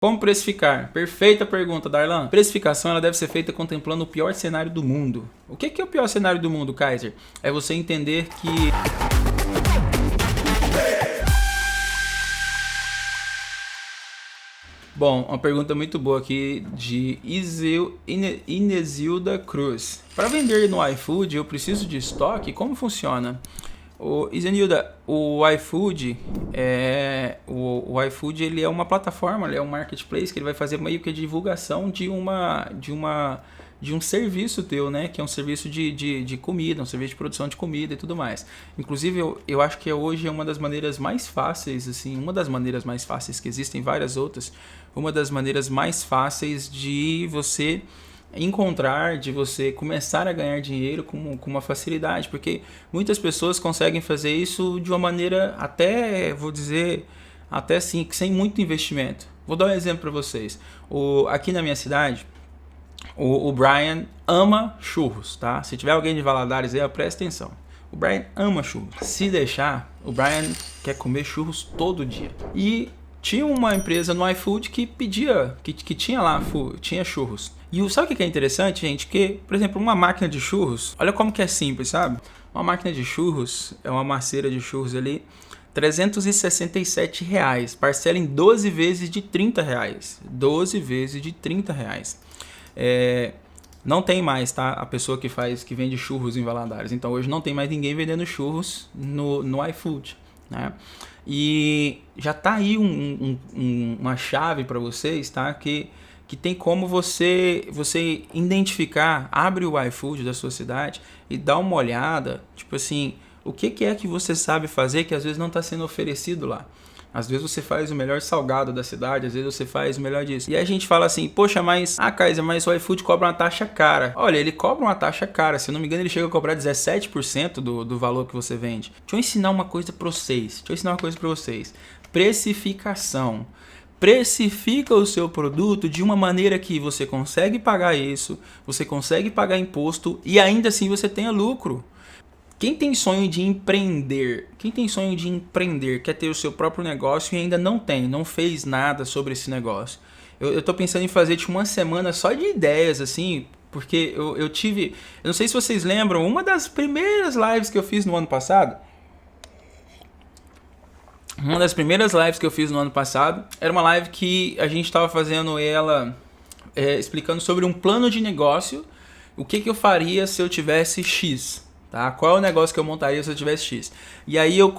Como precificar? Perfeita pergunta, Darlan. Precificação ela deve ser feita contemplando o pior cenário do mundo. O que é o pior cenário do mundo, Kaiser? É você entender que... Bom, uma pergunta muito boa aqui de Inesilda Cruz. Para vender no iFood, eu preciso de estoque? Como funciona? Isenilda, o iFood ele é uma plataforma, ele é um marketplace que ele vai fazer meio que a divulgação de um serviço teu, né? Que é um serviço de comida, um serviço de produção de comida e tudo mais. Inclusive, eu acho que hoje é uma das maneiras mais fáceis, assim, uma das maneiras mais fáceis, que existem várias outras, uma das maneiras mais fáceis de você encontrar, de você começar a ganhar dinheiro com uma facilidade, porque muitas pessoas conseguem fazer isso de uma maneira até, vou dizer, até assim, sem muito investimento. Vou dar um exemplo para vocês. Aqui na minha cidade, o Brian ama churros, tá? Se tiver alguém de Valadares aí, presta atenção. O Brian ama churros. Se deixar, o Brian quer comer churros todo dia. E tinha uma empresa no iFood que pedia, que tinha lá, tinha churros. E sabe o que é interessante, gente? Que, por exemplo, uma máquina de churros, olha como que é simples, sabe? Uma máquina de churros, é uma maceira de churros ali, R$367, parcela em 12 vezes de R$30. 12 vezes de R$30. Não tem mais, tá? A pessoa que vende churros em Valadares. Então hoje não tem mais ninguém vendendo churros no iFood, né? E já tá aí uma chave para vocês, tá? Que tem como você identificar, abre o iFood da sua cidade e dá uma olhada, tipo assim, o que é que você sabe fazer que às vezes não está sendo oferecido lá. Às vezes você faz o melhor salgado da cidade, às vezes você faz o melhor disso. E aí a gente fala assim, poxa, Kaiser, mas o iFood cobra uma taxa cara. Olha, ele cobra uma taxa cara, se eu não me engano ele chega a cobrar 17% do valor que você vende. Deixa eu ensinar uma coisa para vocês, precificação. Precifica o seu produto de uma maneira que você consegue pagar isso, você consegue pagar imposto e ainda assim você tenha lucro. Quem tem sonho de empreender, quer ter o seu próprio negócio e ainda não fez nada sobre esse negócio. Eu tô pensando em fazer tipo uma semana só de ideias, assim, porque eu não sei se vocês lembram, uma das primeiras lives que eu fiz no ano passado, era uma live que a gente estava fazendo ela explicando sobre um plano de negócio, o que eu faria se eu tivesse X. Tá? Qual é o negócio que eu montaria se eu tivesse X? E aí eu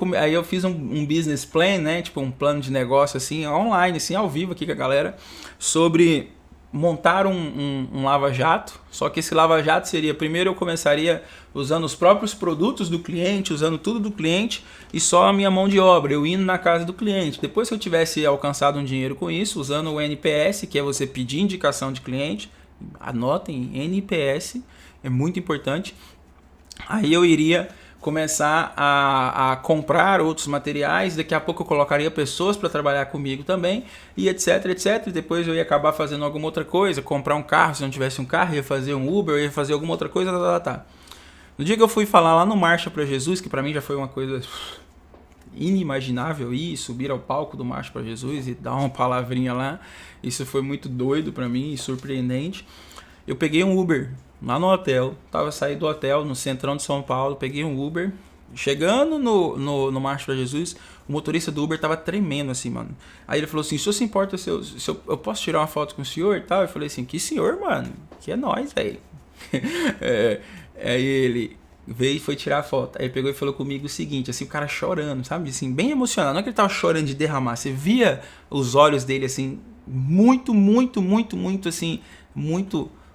fiz um business plan, né? Tipo um plano de negócio assim, online, assim, ao vivo aqui com a galera, sobre montar um lava-jato. Só que esse lava-jato seria, primeiro eu começaria usando os próprios produtos do cliente, usando tudo do cliente e só a minha mão de obra, eu indo na casa do cliente. Depois que eu tivesse alcançado um dinheiro com isso, usando o NPS, que é você pedir indicação de cliente, anotem, NPS, é muito importante. Aí eu iria começar a comprar outros materiais, daqui a pouco eu colocaria pessoas para trabalhar comigo também, e etc, etc. E depois eu ia acabar fazendo alguma outra coisa, comprar um carro, se não tivesse um carro, ia fazer um Uber, ia fazer alguma outra coisa, tá. No dia que eu fui falar lá no Marcha para Jesus, que para mim já foi uma coisa inimaginável, ir subir ao palco do Marcha para Jesus e dar uma palavrinha lá, isso foi muito doido para mim e surpreendente. Eu peguei um Uber lá no hotel, tava saindo do hotel no centrão de São Paulo, peguei um Uber, chegando no Marcha para Jesus, o motorista do Uber tava tremendo assim, mano. Aí ele falou assim, se você importa, se eu posso tirar uma foto com o senhor e tal? Eu falei assim, que senhor, mano? Que é nóis, velho. Aí ele veio e foi tirar a foto. Aí ele pegou e falou comigo o seguinte, assim, o cara chorando, sabe? Assim, bem emocionado. Não é que ele tava chorando de derramar, você via os olhos dele assim, muito assim,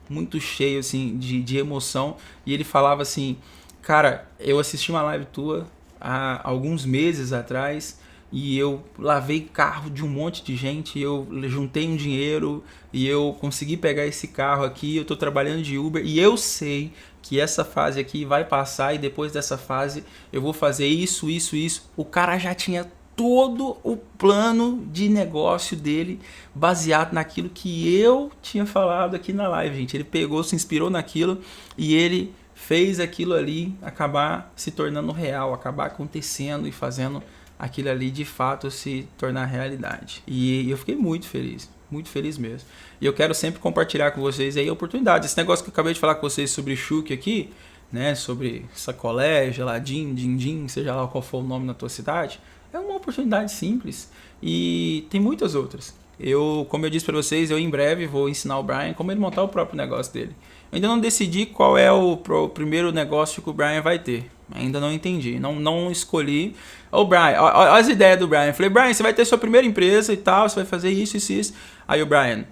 muito cheio assim de emoção, e ele falava assim, cara, eu assisti uma live tua há alguns meses atrás e eu lavei carro de um monte de gente, eu juntei um dinheiro e eu consegui pegar esse carro aqui, eu tô trabalhando de Uber e eu sei que essa fase aqui vai passar e depois dessa fase eu vou fazer isso. O cara já tinha todo o plano de negócio dele baseado naquilo que eu tinha falado aqui na live, gente. Ele pegou, se inspirou naquilo e ele fez aquilo ali acabar se tornando real, acabar acontecendo e fazendo aquilo ali de fato se tornar realidade. E eu fiquei muito feliz. muito feliz mesmo. E eu quero sempre compartilhar com vocês aí oportunidades. Esse negócio que eu acabei de falar com vocês sobre Chuque aqui, né, sobre sacolé, geladinho, din-din, seja lá qual for o nome na tua cidade, é uma oportunidade simples e tem muitas outras. Como eu disse para vocês, eu em breve vou ensinar o Brian como ele montar o próprio negócio dele. Eu ainda não decidi qual é o primeiro negócio que o Brian vai ter. Ainda não entendi, não escolhi. Ô Brian, olha as ideias do Brian. Eu falei, Brian, você vai ter sua primeira empresa e tal, você vai fazer isso. Aí o Brian,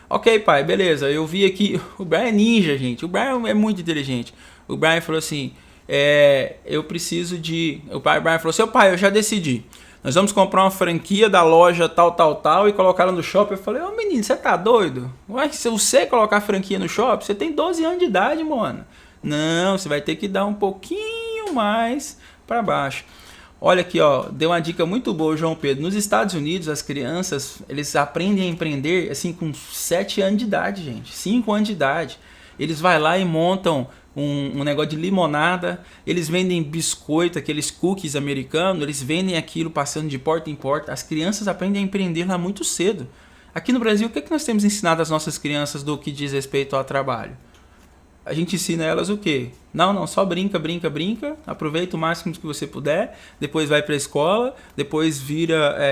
ok pai, beleza, eu vi aqui, o Brian é ninja, gente, o Brian é muito inteligente. O Brian falou assim, eu preciso de... O Brian falou assim, pai, eu já decidi. Nós vamos comprar uma franquia da loja tal e colocar ela no shopping. Eu falei, ô menino, você tá doido? Ué, se você colocar franquia no shopping, você tem 12 anos de idade, mano. Não, você vai ter que dar um pouquinho mais para baixo. Olha aqui, ó, deu uma dica muito boa, João Pedro. Nos Estados Unidos, as crianças, eles aprendem a empreender assim com 7 anos de idade, gente. 5 anos de idade. Eles vão lá e montam um negócio de limonada, eles vendem biscoito, aqueles cookies americanos, eles vendem aquilo passando de porta em porta. As crianças aprendem a empreender lá muito cedo. Aqui no Brasil, o que nós temos ensinado às nossas crianças do que diz respeito ao trabalho? A gente ensina elas o quê? Não, só brinca, aproveita o máximo que você puder, depois vai para a escola, depois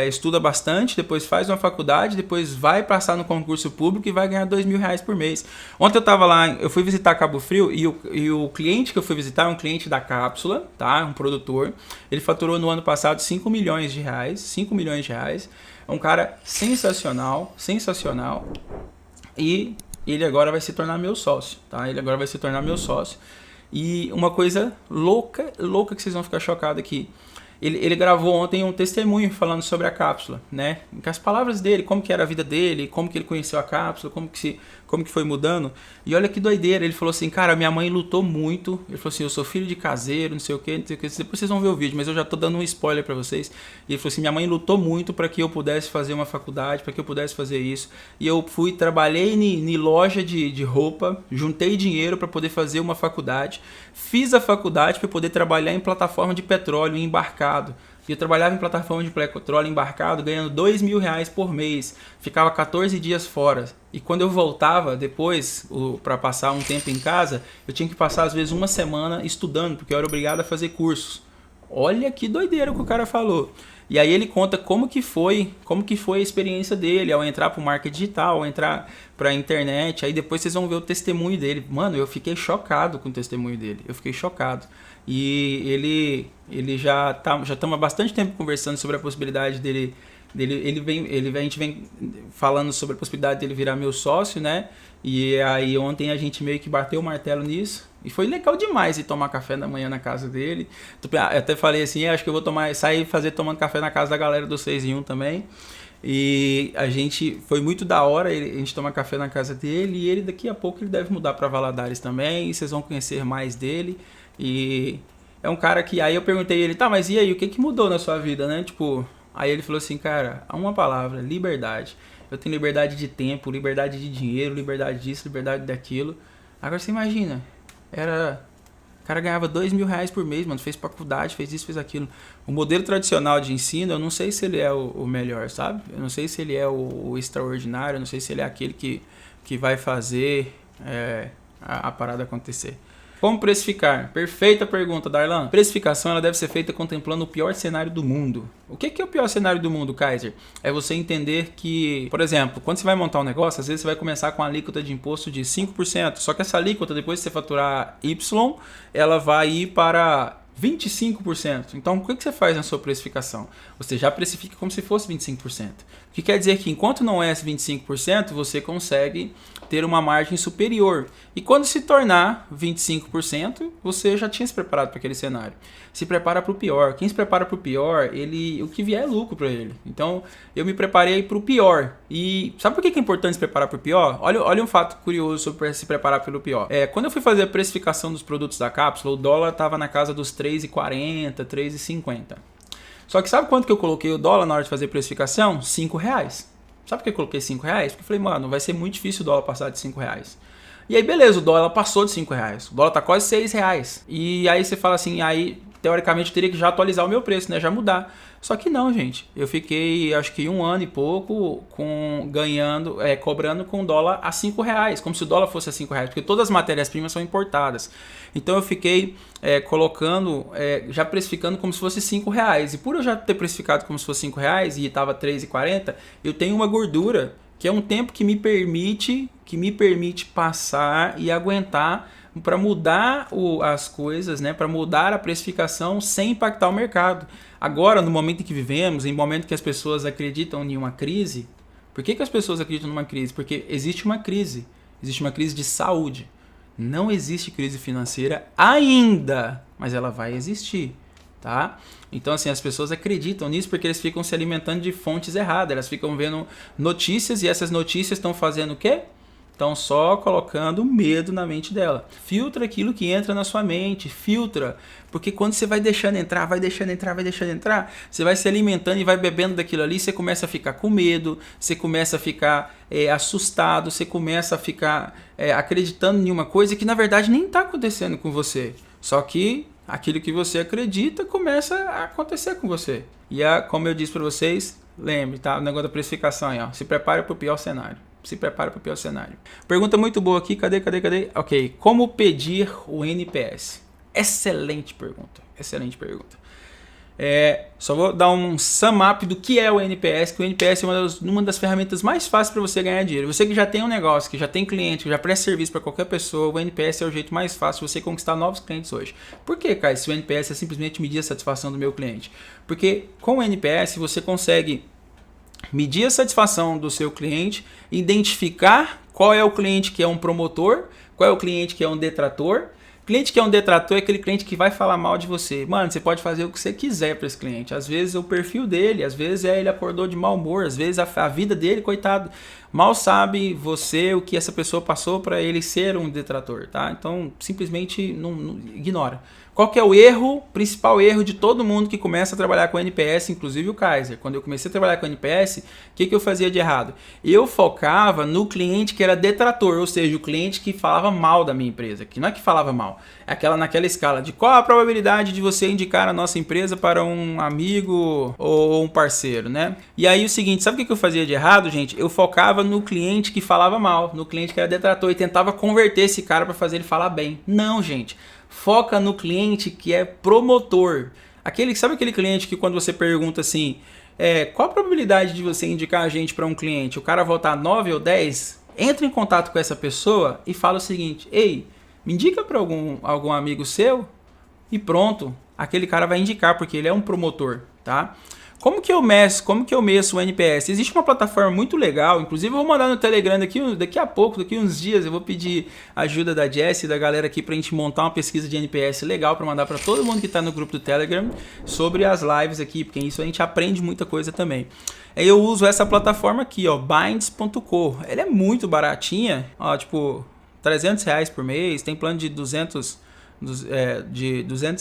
estuda bastante, depois faz uma faculdade, depois vai passar no concurso público e vai ganhar R$2.000 por mês. Ontem eu estava lá, eu fui visitar Cabo Frio e o cliente que eu fui visitar é um cliente da Cápsula, tá? Um produtor. Ele faturou no ano passado R$5 milhões. É um cara sensacional. E ele agora vai se tornar meu sócio, tá? E uma coisa louca que vocês vão ficar chocados aqui. Ele gravou ontem um testemunho falando sobre a cápsula, né? Com as palavras dele, como que era a vida dele, como que ele conheceu a cápsula, como que foi mudando. E olha que doideira, ele falou assim, cara, minha mãe lutou muito. Ele falou assim, eu sou filho de caseiro, não sei o que. Depois vocês vão ver o vídeo, mas eu já tô dando um spoiler pra vocês. E ele falou assim, minha mãe lutou muito para que eu pudesse fazer uma faculdade, para que eu pudesse fazer isso. E eu trabalhei em loja de roupa, juntei dinheiro para poder fazer uma faculdade. Fiz a faculdade para poder trabalhar em plataforma de petróleo embarcado. E eu trabalhava em plataforma de petróleo embarcado, ganhando R$2.000 por mês. Ficava 14 dias fora. E quando eu voltava depois, para passar um tempo em casa, eu tinha que passar às vezes uma semana estudando, porque eu era obrigado a fazer cursos. Olha que doideira que o cara falou. E aí ele conta como que foi a experiência dele ao entrar para o marketing digital, ao entrar para a internet. Aí depois vocês vão ver o testemunho dele. Mano, eu fiquei chocado com o testemunho dele. E ele já estamos há bastante tempo conversando sobre a possibilidade dele. A gente vem falando sobre a possibilidade dele virar meu sócio, né? E aí ontem a gente meio que bateu o martelo nisso. E foi legal demais ir tomar café da manhã na casa dele. Eu até falei assim, acho que eu vou sair tomando café na casa da galera do 6 em 1 também. E foi muito da hora a gente tomar café na casa dele. E ele daqui a pouco ele deve mudar para Valadares também. E vocês vão conhecer mais dele. E é um cara que... Aí eu perguntei ele, tá, mas e aí, o que mudou na sua vida, né? Tipo... Aí ele falou assim, cara, há uma palavra, liberdade. Eu tenho liberdade de tempo, liberdade de dinheiro, liberdade disso, liberdade daquilo. Agora você imagina, o cara ganhava R$2.000 por mês, mano, fez faculdade, fez isso, fez aquilo. O modelo tradicional de ensino, eu não sei se ele é o melhor, sabe? Eu não sei se ele é o extraordinário, eu não sei se ele é aquele que vai fazer a parada acontecer. Como precificar? Perfeita pergunta, Darlan. Precificação ela deve ser feita contemplando o pior cenário do mundo. O que é o pior cenário do mundo, Kaiser? É você entender que, por exemplo, quando você vai montar um negócio, às vezes você vai começar com uma alíquota de imposto de 5%. Só que essa alíquota, depois de você faturar Y, ela vai ir para 25%. Então, o que você faz na sua precificação? Você já precifica como se fosse 25%. O que quer dizer que enquanto não é 25%, você consegue ter uma margem superior. E quando se tornar 25%, você já tinha se preparado para aquele cenário. Se prepara para o pior. Quem se prepara para o pior, o que vier é lucro para ele. Então, eu me preparei para o pior. E sabe por que é importante se preparar para o pior? Olha um fato curioso sobre se preparar pelo pior. Quando eu fui fazer a precificação dos produtos da cápsula, o dólar estava na casa dos R$3,40, R$3,50. Só que sabe quanto que eu coloquei o dólar na hora de fazer a precificação? R$5. Sabe por que eu coloquei R$5? Porque eu falei, mano, vai ser muito difícil o dólar passar de R$5. E aí, beleza, o dólar passou de R$5. O dólar tá quase R$6. E aí você fala assim, aí teoricamente eu teria que já atualizar o meu preço, né? Já mudar. Só que não, gente. Eu fiquei, acho que 1 ano e pouco cobrando com dólar a R$5, como se o dólar fosse a R$5, porque todas as matérias-primas são importadas. Então eu fiquei colocando, já precificando como se fosse R$5. E por eu já ter precificado como se fosse R$5 e estava R$3,40, eu tenho uma gordura que é um tempo que me permite passar e aguentar para mudar as coisas, né? Para mudar a precificação sem impactar o mercado. Agora, no momento em que vivemos, em momento que as pessoas acreditam em uma crise, por que as pessoas acreditam numa crise? Porque existe uma crise de saúde. Não existe crise financeira ainda, mas ela vai existir, tá? Então, assim, as pessoas acreditam nisso porque eles ficam se alimentando de fontes erradas, elas ficam vendo notícias e essas notícias estão fazendo o quê? Estão só colocando medo na mente dela. Filtra aquilo que entra na sua mente, filtra. Porque quando você vai deixando entrar, você vai se alimentando e vai bebendo daquilo ali, você começa a ficar com medo, você começa a ficar assustado, você começa a ficar acreditando em uma coisa que na verdade nem está acontecendo com você. Só que aquilo que você acredita começa a acontecer com você. E como eu disse para vocês, lembre, tá? O negócio da precificação aí, ó. Se prepare para o pior cenário. Pergunta muito boa aqui, cadê? Ok, como pedir o NPS? Excelente pergunta. Só vou dar um sum up do que é o NPS, que o NPS é uma das ferramentas mais fáceis para você ganhar dinheiro. Você que já tem um negócio, que já tem cliente, que já presta serviço para qualquer pessoa, o NPS é o jeito mais fácil de você conquistar novos clientes hoje. Por que, Caio, se o NPS é simplesmente medir a satisfação do meu cliente? Porque com o NPS você consegue medir a satisfação do seu cliente, identificar qual é o cliente que é um promotor, qual é o cliente que é um detrator. Cliente que é um detrator é aquele cliente que vai falar mal de você. Mano, você pode fazer o que você quiser para esse cliente. Às vezes é o perfil dele, às vezes ele acordou de mau humor, às vezes a vida dele, coitado, mal sabe você o que essa pessoa passou para ele ser um detrator, tá? Então, simplesmente não ignora. Qual que é o principal erro de todo mundo que começa a trabalhar com NPS, inclusive o Kaiser? Quando eu comecei a trabalhar com NPS, o que eu fazia de errado? Eu focava no cliente que era detrator, ou seja, o cliente que falava mal da minha empresa, que não é que falava mal, é naquela escala de qual a probabilidade de você indicar a nossa empresa para um amigo ou um parceiro, né? E aí o seguinte, sabe o que eu fazia de errado, gente? Eu focava no cliente que falava mal, no cliente que era detrator e tentava converter esse cara para fazer ele falar bem. Não, gente. Foca no cliente que é promotor. Sabe aquele cliente que quando você pergunta assim, qual a probabilidade de você indicar a gente para um cliente? O cara votar 9 ou 10? Entra em contato com essa pessoa e fala o seguinte, ei, me indica para algum amigo seu e pronto. Aquele cara vai indicar porque ele é um promotor, tá? Como que eu meço o NPS? Existe uma plataforma muito legal, inclusive eu vou mandar no Telegram daqui a pouco, daqui uns dias, eu vou pedir ajuda da Jess e da galera aqui pra gente montar uma pesquisa de NPS legal para mandar para todo mundo que tá no grupo do Telegram sobre as lives aqui, porque isso a gente aprende muita coisa também. Eu uso essa plataforma aqui, ó, Binds.co. Ela é muito baratinha, ó, tipo R$300 por mês, tem plano de 200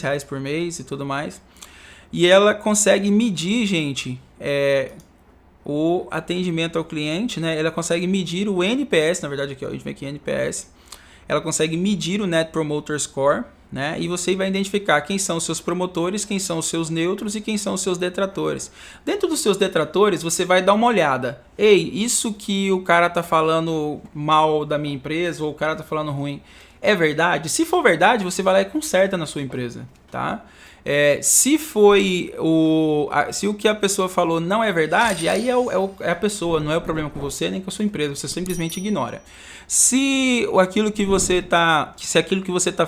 reais por mês e tudo mais. E ela consegue medir, gente, o atendimento ao cliente, né? Ela consegue medir o NPS, na verdade aqui, ó, a gente vem aqui NPS. Ela consegue medir o Net Promoter Score, né? E você vai identificar quem são os seus promotores, quem são os seus neutros e quem são os seus detratores. Dentro dos seus detratores, você vai dar uma olhada. Ei, isso que o cara tá falando mal da minha empresa ou o cara tá falando ruim, é verdade? Se for verdade, você vai lá e conserta na sua empresa, tá? Se o que a pessoa falou não é verdade, aí é a pessoa, não é o problema com você nem com a sua empresa, você simplesmente ignora. Se aquilo que você tá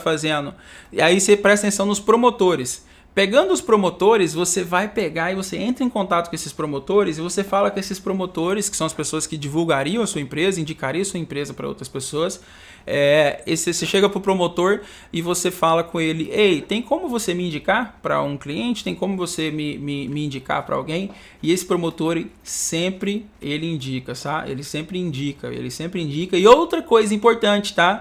fazendo, aí você presta atenção nos promotores. Pegando os promotores, você vai pegar e você entra em contato com esses promotores e você fala com esses promotores, que são as pessoas que divulgariam a sua empresa, indicariam a sua empresa para outras pessoas. Você chega para o promotor e você fala com ele, ei, tem como você me indicar para um cliente? Tem como você me indicar para alguém? E esse promotor sempre ele indica, tá? Ele sempre indica. E outra coisa importante, tá?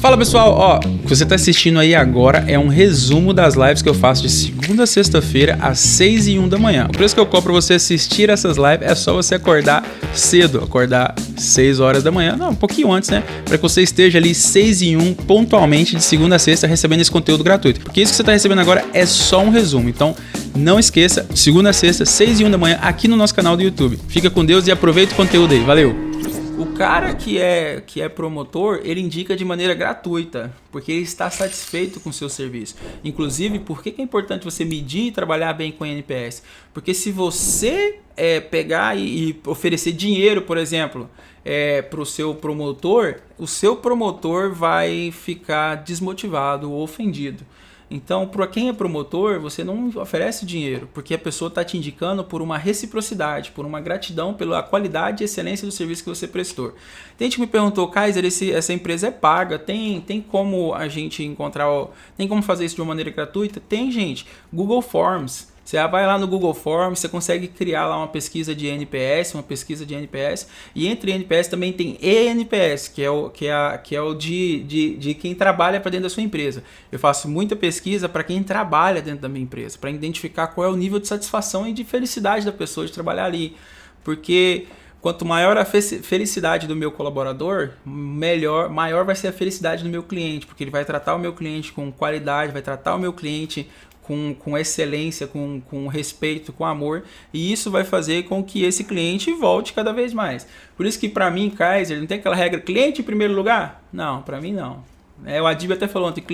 Fala pessoal, ó, o que você está assistindo aí agora é um resumo das lives que eu faço de segunda a sexta-feira às 6h01 da manhã. O preço que eu cobro para você assistir essas lives é só você acordar cedo, acordar 6 horas da manhã, não, um pouquinho antes, né? Para que você esteja ali 6h01 pontualmente de segunda a sexta recebendo esse conteúdo gratuito. Porque isso que você está recebendo agora é só um resumo, então não esqueça, segunda a sexta, 6h01 da manhã aqui no nosso canal do YouTube. Fica com Deus e aproveita o conteúdo aí, valeu! O cara que é promotor, ele indica de maneira gratuita, porque ele está satisfeito com o seu serviço. Inclusive, por que é importante você medir e trabalhar bem com NPS? Porque se você pegar e oferecer dinheiro, por exemplo, para o seu promotor vai ficar desmotivado ou ofendido. Então, para quem é promotor, você não oferece dinheiro, porque a pessoa está te indicando por uma reciprocidade, por uma gratidão pela qualidade e excelência do serviço que você prestou. Tem gente que me perguntou, Kaiser, essa empresa é paga, tem como a gente encontrar, tem como fazer isso de uma maneira gratuita? Tem, gente, Google Forms. Você vai lá no Google Forms, você consegue criar lá uma pesquisa de NPS, e entre NPS também tem eNPS, que é o de quem trabalha para dentro da sua empresa. Eu faço muita pesquisa para quem trabalha dentro da minha empresa, para identificar qual é o nível de satisfação e de felicidade da pessoa de trabalhar ali. Porque quanto maior a felicidade do meu colaborador, maior vai ser a felicidade do meu cliente, porque ele vai tratar o meu cliente com qualidade, vai tratar o meu cliente com excelência, com respeito, com amor, e isso vai fazer com que esse cliente volte cada vez mais. Por isso que para mim, Kaiser, não tem aquela regra, cliente em primeiro lugar? Não, para mim não. O Adib até falou ontem,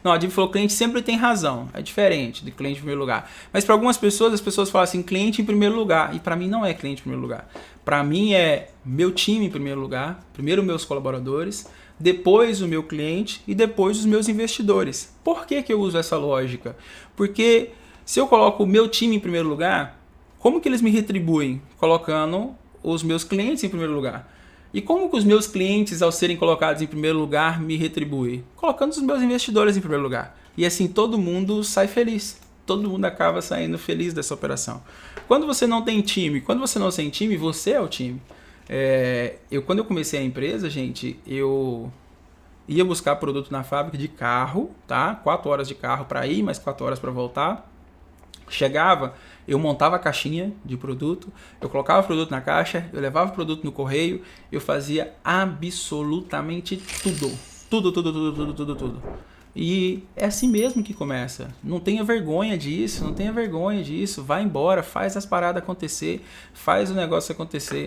o Adib falou cliente sempre tem razão, é diferente de cliente em primeiro lugar. Mas para algumas pessoas, as pessoas falam assim, cliente em primeiro lugar, e para mim não é cliente em primeiro lugar. Para mim é meu time em primeiro lugar, primeiro meus colaboradores, depois o meu cliente e depois os meus investidores. Por que eu uso essa lógica? Porque se eu coloco o meu time em primeiro lugar, como que eles me retribuem? Colocando os meus clientes em primeiro lugar. E como que os meus clientes, ao serem colocados em primeiro lugar, me retribuem? Colocando os meus investidores em primeiro lugar. E assim todo mundo sai feliz. Todo mundo acaba saindo feliz dessa operação. Quando você não tem time, você é o time. Quando eu comecei a empresa, gente, eu ia buscar produto na fábrica de carro, tá? 4 horas de carro para ir, mais 4 horas para voltar. Chegava, eu montava a caixinha de produto, eu colocava o produto na caixa, eu levava o produto no correio, eu fazia absolutamente tudo. Tudo. E é assim mesmo que começa. Não tenha vergonha disso, vai embora, faz as paradas acontecer, faz o negócio acontecer.